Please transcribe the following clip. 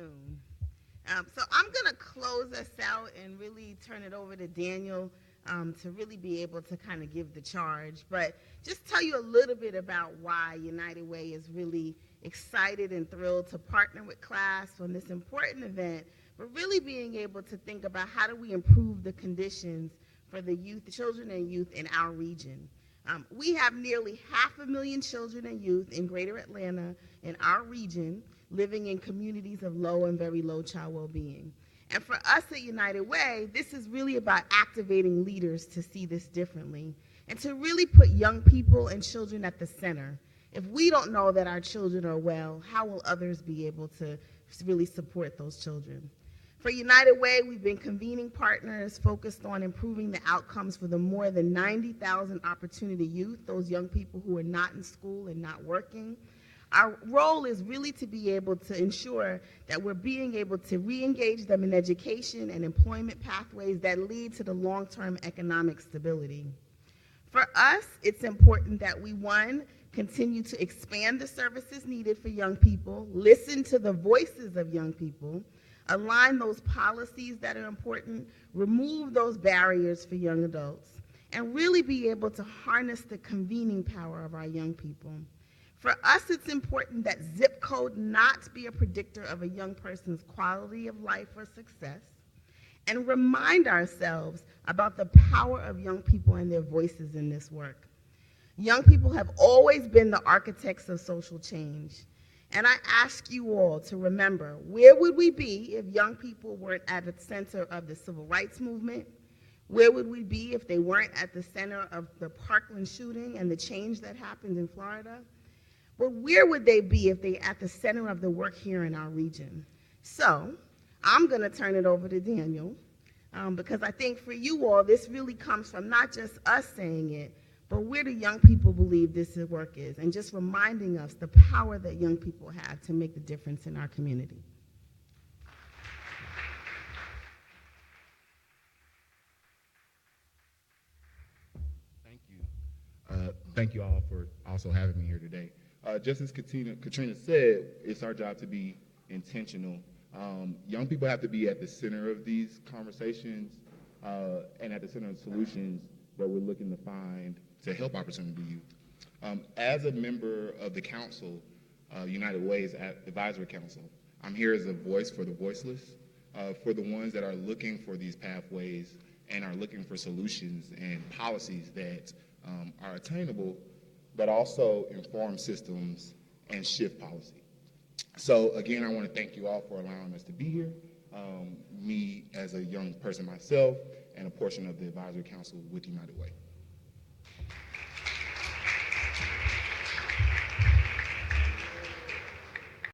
afternoon. So I'm going to close us out and really turn it over to Daniel to really be able to kind of give the charge. But just tell you a little bit about why United Way is really excited and thrilled to partner with CLASP on this important event, but really being able to think about how do we improve the conditions for the youth, the children and youth in our region. We have nearly 500,000 children and youth in greater Atlanta in our region living in communities of low and very low child well-being. And for us at United Way, this is really about activating leaders to see this differently and to really put young people and children at the center. If we don't know that our children are well, how will others be able to really support those children? For United Way, we've been convening partners focused on improving the outcomes for the more than 90,000 opportunity youth, those young people who are not in school and not working. Our role is really to be able to ensure that we're being able to re-engage them in education and employment pathways that lead to the long-term economic stability. For us, it's important that we, one, continue to expand the services needed for young people, listen to the voices of young people, align those policies that are important, remove those barriers for young adults, and really be able to harness the convening power of our young people. For us, it's important that zip code not be a predictor of a young person's quality of life or success, and remind ourselves about the power of young people and their voices in this work. Young people have always been the architects of social change. And I ask you all to remember, where would we be if young people weren't at the center of the civil rights movement? Where would we be if they weren't at the center of the Parkland shooting and the change that happened in Florida? But where would they be if they at the center of the work here in our region? So I'm going to turn it over to Daniel, because I think for you all, this really comes from not just us saying it, but where do young people believe this work is, and just reminding us the power that young people have to make the difference in our community. Thank you. Thank you all for also having me here today. Just as Katrina said, it's our job to be intentional. Young people have to be at the center of these conversations and at the center of the solutions that we're looking to find to help opportunity youth. As a member of the council, United Way's advisory council, I'm here as a voice for the voiceless, for the ones that are looking for these pathways and are looking for solutions and policies that are attainable, but also inform systems and shift policy. So again, I want to thank you all for allowing us to be here. Me as a young person myself and a portion of the advisory council with United Way.